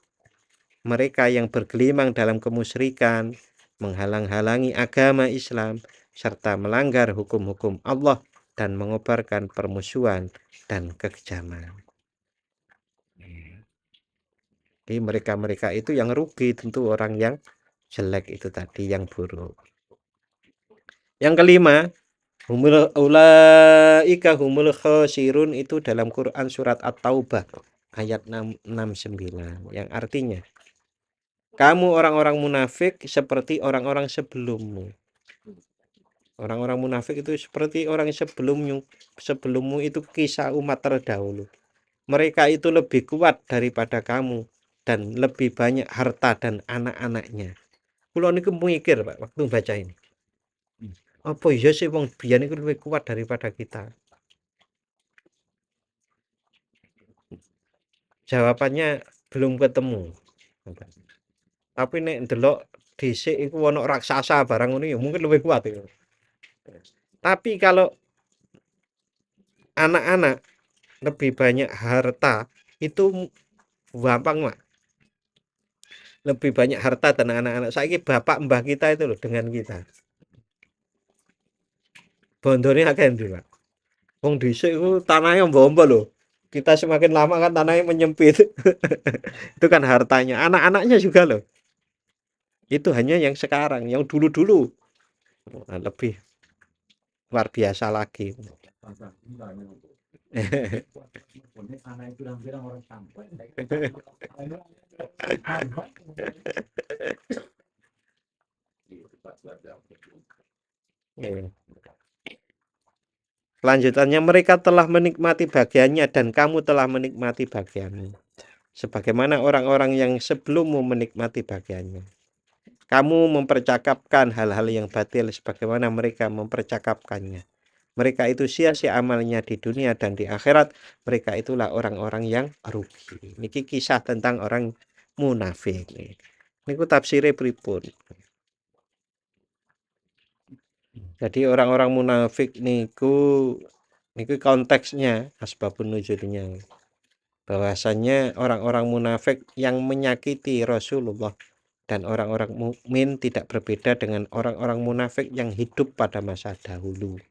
Mereka yang bergelimang dalam kemusyrikan, menghalang-halangi agama Islam serta melanggar hukum-hukum Allah dan mengobarkan permusuhan dan kekejaman. Jadi mereka-mereka itu yang rugi, tentu orang yang jelek itu tadi, yang buruk. Yang kelima, ulaika humul khasirun itu dalam Quran surat At-Taubah ayat 69 yang artinya kamu orang-orang munafik seperti orang-orang sebelummu. Orang-orang munafik itu seperti orang sebelummu itu kisah umat terdahulu. Mereka itu lebih kuat daripada kamu dan lebih banyak harta dan anak-anaknya. Kulo niku mikir, Pak, waktu baca ini. Apa iya sih wong biyen iku lebih kuat daripada kita? Jawabannya belum ketemu. Tapi nek ndelok dhisik iku ana raksasa barang ngono ya mungkin lebih kuat itu. Tapi kalau anak-anak lebih banyak harta itu gampang, Mak. Lebih banyak harta dan anak-anak. Saiki bapak mbah kita itu loh dengan kita. Bondone akeh ndi, Pak? Wong dhisik iku tanahnya ombo-ombo lho. Kita semakin lama kan tanahnya menyempit. Itu kan hartanya. Anak-anaknya juga loh. Itu hanya yang sekarang, yang dulu-dulu. Nah, lebih luar biasa lagi. Iya. Kelanjutannya mereka telah menikmati bagiannya dan kamu telah menikmati bagianmu. Sebagaimana orang-orang yang sebelummu menikmati bagiannya. Kamu mempercakapkan hal-hal yang batil sebagaimana mereka mempercakapkannya. Mereka itu sia-sia amalnya di dunia dan di akhirat. Mereka itulah orang-orang yang rugi. Niki kisah tentang orang munafik. Niku tafsirnya pripun. Jadi orang-orang munafik niku konteksnya asbabun nuzulnya. Bahwasannya orang-orang munafik yang menyakiti Rasulullah dan orang-orang mukmin tidak berbeda dengan orang-orang munafik yang hidup pada masa dahulu.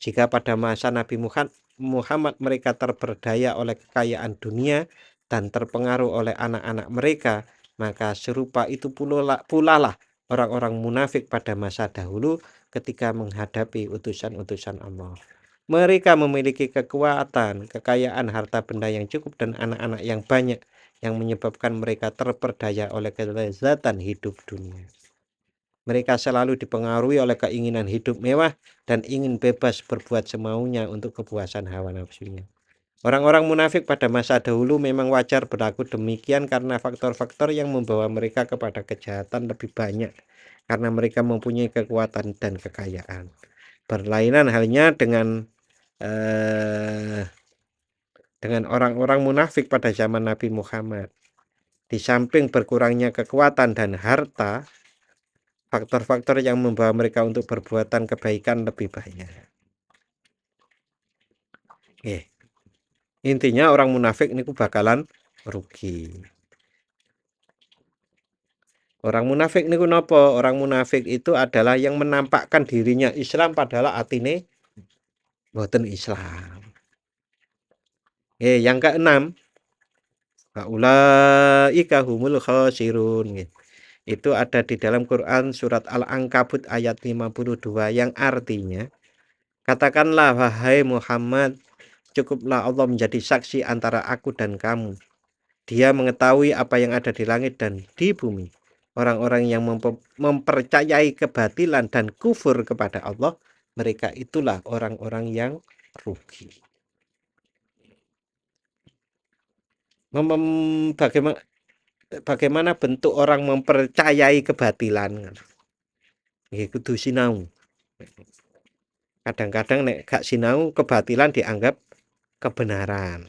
Jika pada masa Nabi Muhammad mereka terperdaya oleh kekayaan dunia dan terpengaruh oleh anak-anak mereka, maka serupa itu pula lah orang-orang munafik pada masa dahulu ketika menghadapi utusan-utusan Allah. Mereka memiliki kekuatan, kekayaan, harta benda yang cukup dan anak-anak yang banyak yang menyebabkan mereka terperdaya oleh kelezatan hidup dunia. Mereka selalu dipengaruhi oleh keinginan hidup mewah dan ingin bebas berbuat semaunya untuk kepuasan hawa nafsunya. Orang-orang munafik pada masa dahulu memang wajar berlaku demikian karena faktor-faktor yang membawa mereka kepada kejahatan lebih banyak karena mereka mempunyai kekuatan dan kekayaan. Berlainan halnya dengan orang-orang munafik pada zaman Nabi Muhammad. Di samping berkurangnya kekuatan dan harta, faktor-faktor yang membawa mereka untuk perbuatan kebaikan lebih banyak. Intinya orang munafik ini bakalan rugi. Orang munafik niku napa? Orang munafik itu adalah yang menampakkan dirinya Islam padahal atine mboten Islam. Yang keenam, ulaika humul khasirun. Itu ada di dalam Quran surat Al-Ankabut ayat 52 yang artinya, katakanlah wahai Muhammad, cukuplah Allah menjadi saksi antara aku dan kamu. Dia mengetahui apa yang ada di langit dan di bumi. Orang-orang yang mempercayai kebatilan dan kufur kepada Allah, mereka itulah orang-orang yang rugi. Bagaimana bentuk orang mempercayai kebatilan? Kudu sinau. Kadang-kadang nek gak sinau, kebatilan dianggap kebenaran.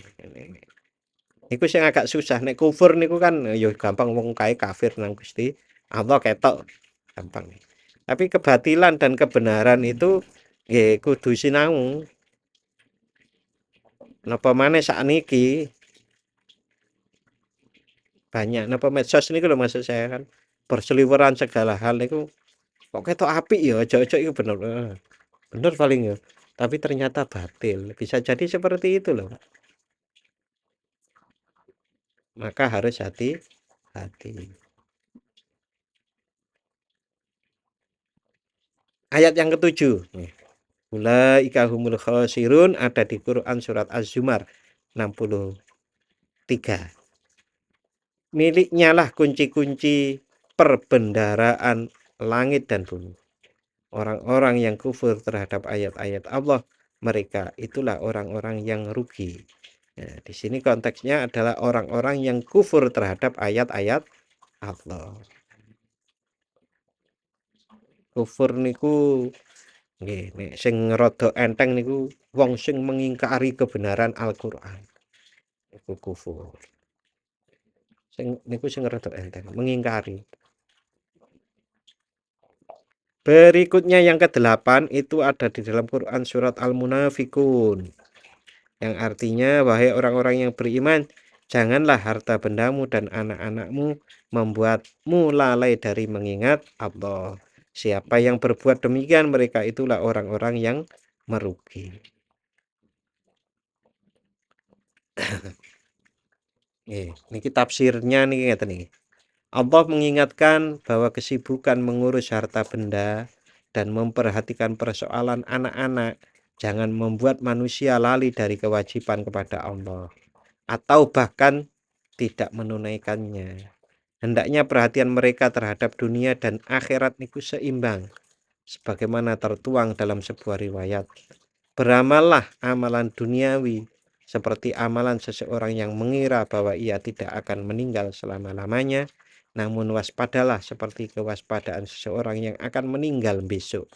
Iku sing agak susah. Nek kufur niku kan ya gampang, wong kae kafir nang Gusti Allah ketok gampang. Tapi kebatilan dan kebenaran itu nggih kudu sinau. Napa maneh sakniki banyak napa medsos niku lho maksud saya kan berseliweran segala hal niku kok ketok apik ya, aja-aja iku bener. Bener paling ya. Tapi ternyata batil. Bisa jadi seperti itu loh. Maka harus hati-hati. Ayat yang ketujuh. Ulaika humul khasirun ada di Quran surat Az-Zumar 63. Miliknya lah kunci-kunci perbendaraan langit dan bumi. Orang-orang yang kufur terhadap ayat-ayat Allah, mereka itulah orang-orang yang rugi. Nah, di sini konteksnya adalah orang-orang yang kufur terhadap ayat-ayat Allah. Kufur niku nggih, nek sing rada enteng niku wong sing mengingkari kebenaran Al-Qur'an. Iku kufur. Sing niku sing rada enteng, mengingkari. Berikutnya yang ke-8 itu ada di dalam Quran surat Al-Munafikun. Yang artinya, wahai orang-orang yang beriman, janganlah harta bendamu dan anak-anakmu membuatmu lalai dari mengingat Allah. Siapa yang berbuat demikian, mereka itulah orang-orang yang merugi. Ini tafsirnya nih ngeten nih. Allah mengingatkan bahwa kesibukan mengurus harta benda dan memperhatikan persoalan anak-anak jangan membuat manusia lali dari kewajiban kepada Allah atau bahkan tidak menunaikannya. Hendaknya perhatian mereka terhadap dunia dan akhirat itu seimbang, sebagaimana tertuang dalam sebuah riwayat. Beramallah amalan duniawi seperti amalan seseorang yang mengira bahwa ia tidak akan meninggal selama-lamanya, namun waspadalah seperti kewaspadaan seseorang yang akan meninggal besok.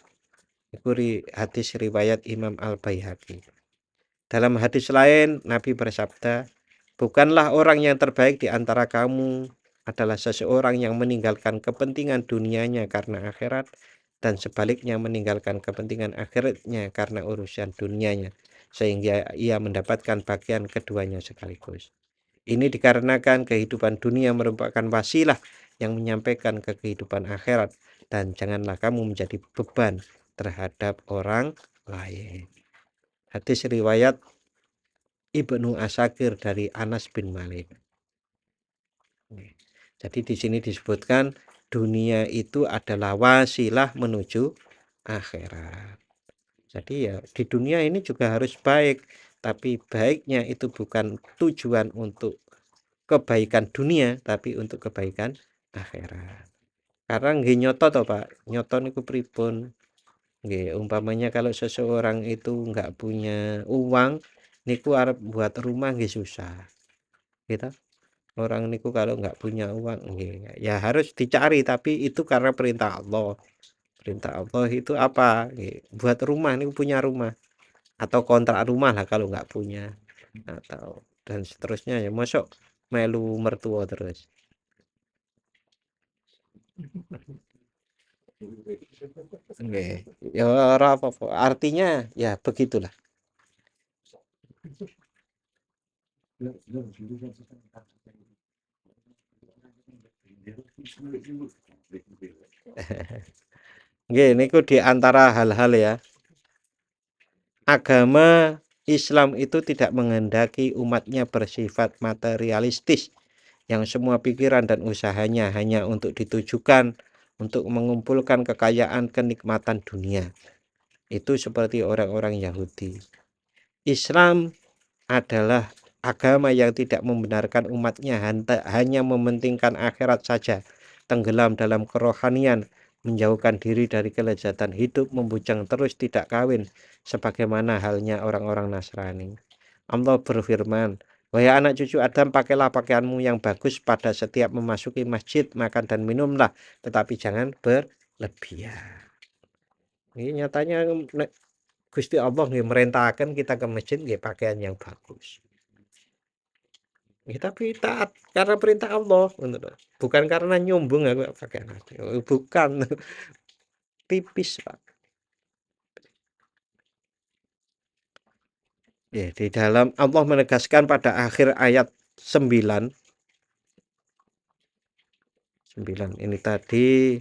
Itu hadis riwayat Imam Al-Baihaqi. Dalam hadis lain, Nabi bersabda, bukanlah orang yang terbaik di antara kamu adalah seseorang yang meninggalkan kepentingan dunianya karena akhirat, dan sebaliknya meninggalkan kepentingan akhiratnya karena urusan dunianya, sehingga ia mendapatkan bagian keduanya sekaligus. Ini dikarenakan kehidupan dunia merupakan wasilah yang menyampaikan ke kehidupan akhirat, dan janganlah kamu menjadi beban terhadap orang lain. Hadis riwayat Ibnu Asakir dari Anas bin Malik. Jadi di sini disebutkan dunia itu adalah wasilah menuju akhirat. Jadi ya di dunia ini juga harus baik, tapi baiknya itu bukan tujuan untuk kebaikan dunia, tapi untuk kebaikan akhirat. Karena nggih nyoto toh Pak, nyoto niku pripun? Nggih, umpamanya kalau seseorang itu nggak punya uang, niku arep buat rumah nggih susah. Gitu. Orang niku kalau nggak punya uang, nggih, ya harus dicari, tapi itu karena perintah Allah. Perintah Allah itu apa? Nggih, buat rumah niku punya rumah atau kontrak rumah lah kalau nggak punya atau dan seterusnya ya mosok melu mertua terus. Nggih, ya ora apa-apa. Artinya ya begitulah. Nggih, niku di antara hal-hal ya. Agama Islam itu tidak menghendaki umatnya bersifat materialistis, yang semua pikiran dan usahanya hanya untuk ditujukan untuk mengumpulkan kekayaan kenikmatan dunia. Itu seperti orang-orang Yahudi. Islam adalah agama yang tidak membenarkan umatnya hanya mementingkan akhirat saja, tenggelam dalam kerohanian, menjauhkan diri dari kelezatan hidup, membujang terus tidak kawin, sebagaimana halnya orang-orang Nasrani. Allah berfirman, wahai anak cucu Adam, pakailah pakaianmu yang bagus pada setiap memasuki masjid, makan dan minumlah, tetapi jangan berlebihan. Ini nyatanya Gusti Allah merintahkan kita ke masjid pakaian yang bagus. Tapi taat karena perintah Allah, bukan karena nyombong aku pakai bukan. Tipis Pak. Ya, di dalam Allah menegaskan pada akhir ayat 9 ini tadi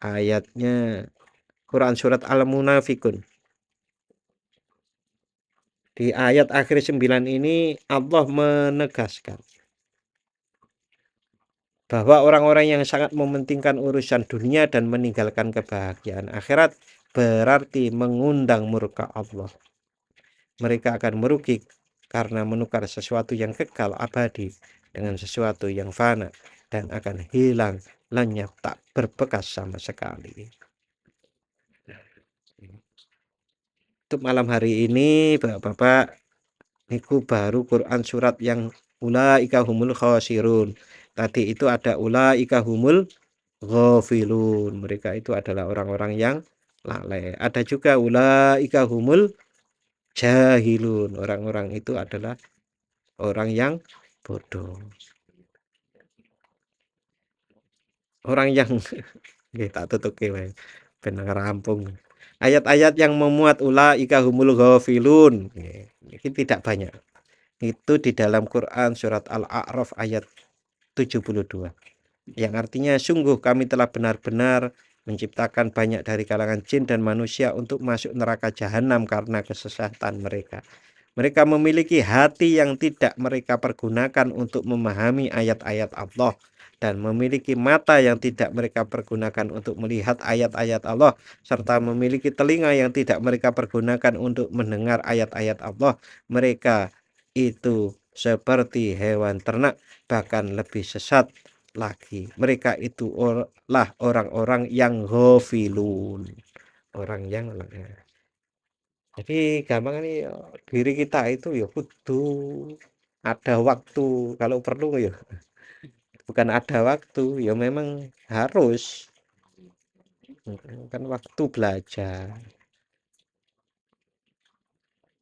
ayatnya Quran surat Al-Munafikun. Di ayat akhir 9 ini Allah menegaskan bahwa orang-orang yang sangat mementingkan urusan dunia dan meninggalkan kebahagiaan akhirat berarti mengundang murka Allah. Mereka akan merugi karena menukar sesuatu yang kekal abadi dengan sesuatu yang fana dan akan hilang, lenyap, tak berbekas sama sekali. Untuk malam hari ini Bapak-bapak, niku baru Quran surat yang ulaika humul khasirun. Tadi itu ada ulaika humul ghafilun. Mereka itu adalah orang-orang yang lalai. Ada juga ulaika humul jahilun. Orang-orang itu adalah orang yang bodoh. Orang yang tak tutup wae ben rampung. Ayat-ayat yang memuat ulaika humul ghafilun ini tidak banyak. Itu di dalam Quran surat Al-A'raf ayat 72. Yang artinya sungguh kami telah benar-benar menciptakan banyak dari kalangan jin dan manusia untuk masuk neraka jahanam karena kesesatan mereka. Mereka memiliki hati yang tidak mereka pergunakan untuk memahami ayat-ayat Allah dan memiliki mata yang tidak mereka pergunakan untuk melihat ayat-ayat Allah serta memiliki telinga yang tidak mereka pergunakan untuk mendengar ayat-ayat Allah. Mereka itu seperti hewan ternak, bahkan lebih sesat lagi. Mereka itu lah orang-orang yang ghafilun, orang yang jadi gampang nih diri kita itu ya kudu ada waktu kalau perlu ya bukan ada waktu ya memang harus kan waktu belajar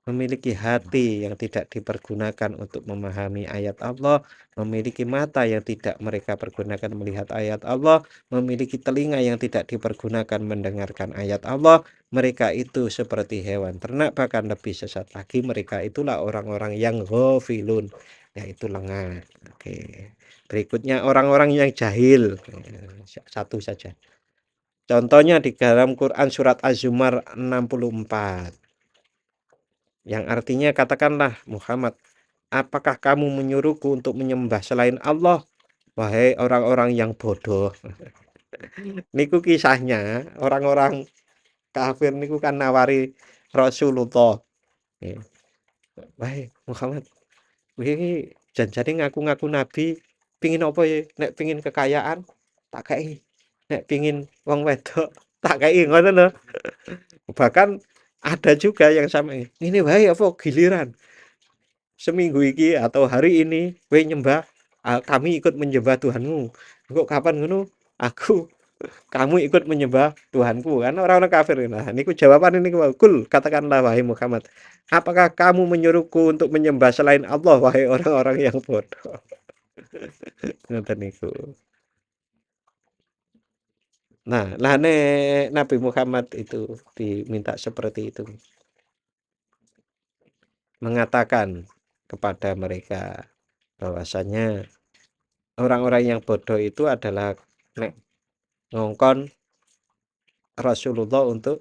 memiliki hati yang tidak dipergunakan untuk memahami ayat Allah, memiliki mata yang tidak mereka pergunakan melihat ayat Allah, memiliki telinga yang tidak dipergunakan mendengarkan ayat Allah. Mereka itu seperti hewan ternak, bahkan lebih sesat lagi. Mereka itulah orang-orang yang ghafilun, yaitu lengah. Oke. Berikutnya orang-orang yang jahil. Satu saja. Contohnya di dalam Quran surat Az-Zumar 64. Yang artinya katakanlah Muhammad, apakah kamu menyuruhku untuk menyembah selain Allah? Wahai orang-orang yang bodoh. Niku kisahnya orang-orang kafir niku kan nawari Rasulullah. Wahai Muhammad, wih janjane ngaku-ngaku nabi, pingin apa ya? Nek pingin kekayaan, tak kei. Nek pingin wong wedok, tak kei ngoten lho. Bahkan ada juga yang sama ini wae apa giliran seminggu iki atau hari ini kowe nyembah kami ikut menyembah Tuhanmu. Kok kapan ngono? Aku kamu ikut menyembah Tuhanku kan orang-orang kafir. Nah, niku jawaban ini kul katakanlah wahai Muhammad, apakah kamu menyuruhku untuk menyembah selain Allah wahai orang-orang yang bodoh. Ngoten niku. Nah, lah nek Nabi Muhammad itu diminta seperti itu mengatakan kepada mereka bahwasanya orang-orang yang bodoh itu adalah nek ngongkon Rasulullah untuk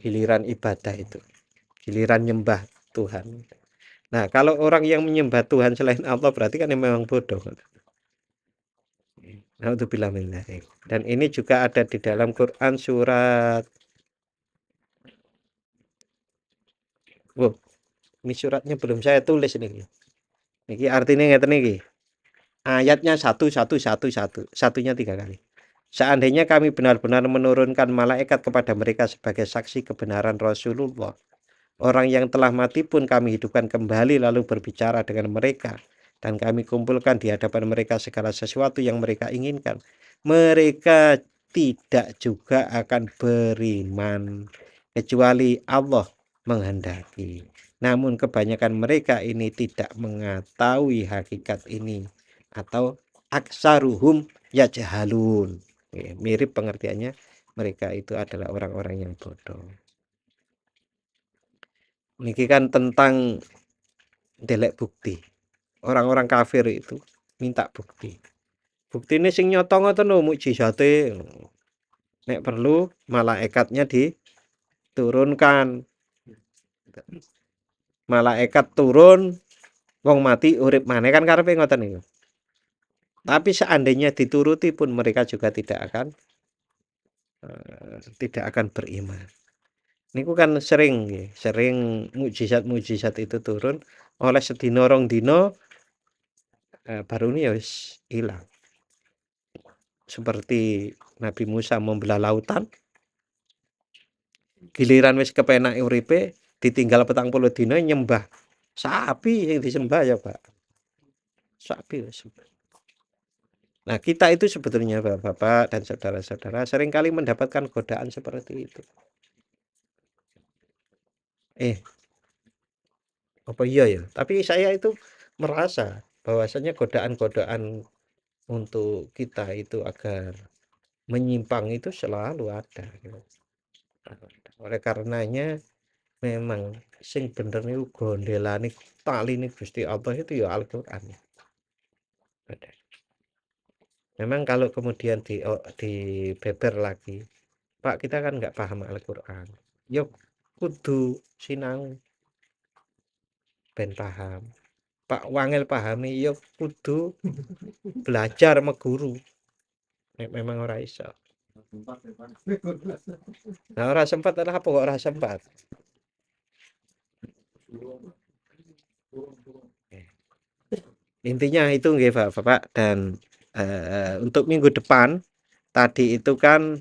giliran ibadah itu, giliran nyembah Tuhan. Nah, kalau orang yang menyembah Tuhan selain Allah berarti kan memang bodoh. Naudzubillah min dzalik. Dan ini juga ada di dalam Quran surat oh, ini suratnya belum saya tulis ini. Niki artinya ngeten niki. Ayatnya satu, satunya 3 kali. Seandainya kami benar-benar menurunkan malaikat kepada mereka sebagai saksi kebenaran Rasulullah, orang yang telah mati pun kami hidupkan kembali lalu berbicara dengan mereka. Dan kami kumpulkan di hadapan mereka segala sesuatu yang mereka inginkan. Mereka tidak juga akan beriman kecuali Allah menghendaki. Namun kebanyakan mereka ini tidak mengetahui hakikat ini. Atau aksaruhum yajhalun. Mirip pengertiannya, mereka itu adalah orang-orang yang bodoh. Niki kan tentang delek bukti. Orang-orang kafir itu minta bukti. Bukti ini sing nyata ngoten lho mukjizate. Nek perlu malaikatnya diturunkan. Malaikat turun, wong mati urip maneh kan karepe ngoten niku. Tapi seandainya dituruti pun mereka juga tidak akan beriman. Niku kan sering mukjizat-mukjizat itu turun oleh sedina rong dina baru ini ya wis ilang. Seperti Nabi Musa membelah lautan, giliran wis kepenak uripe ditinggal 40 dina nyembah sapi yang disembah ya Pak. Sapi wis. Nah, kita itu sebetulnya Bapak dan saudara-saudara seringkali mendapatkan godaan seperti itu. Apa iya ya? Tapi saya itu merasa bahwasanya godaan-godaan untuk kita itu agar menyimpang itu selalu ada gitu. Oleh karenanya memang sing bener niku gondelane taline Gusti Allah itu ya Al-Qur'an. Memang kalau kemudian dibeber lagi Pak, kita kan nggak paham Al-Qur'an. Yo kudu sinau ben paham. Pak wangel pahami yo kudu belajar sama guru. Nek memang ora iso. Nah, ora sempat adalah apa kok ora sempat? Intinya itu nggih Bapak dan untuk minggu depan tadi itu kan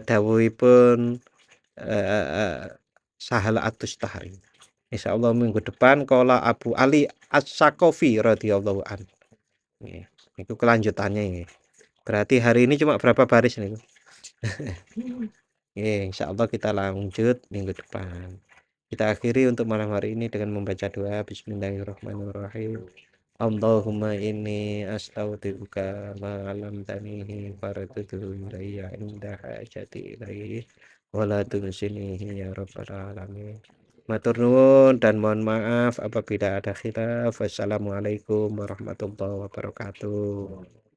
dawuhipun Sahal At-Tustari. Insyaallah minggu depan qala Abu Ali As-Saqafi radhiyallahu an. Nggih, niku kelanjutannya nggih. Berarti hari ini cuma berapa baris nih? Insyaallah kita lanjut minggu depan. Kita akhiri untuk malam hari ini dengan membaca doa Bismillahirrahmanirrahim. Allahumma inni astaghfiruka ma 'allamtanihi faratuhu ilayya inda hajati ilaihi wa la tunsinihi ya rabbal alamin. Matur nuwun dan mohon maaf apabila ada khilaf. Wassalamualaikum warahmatullahi wabarakatuh.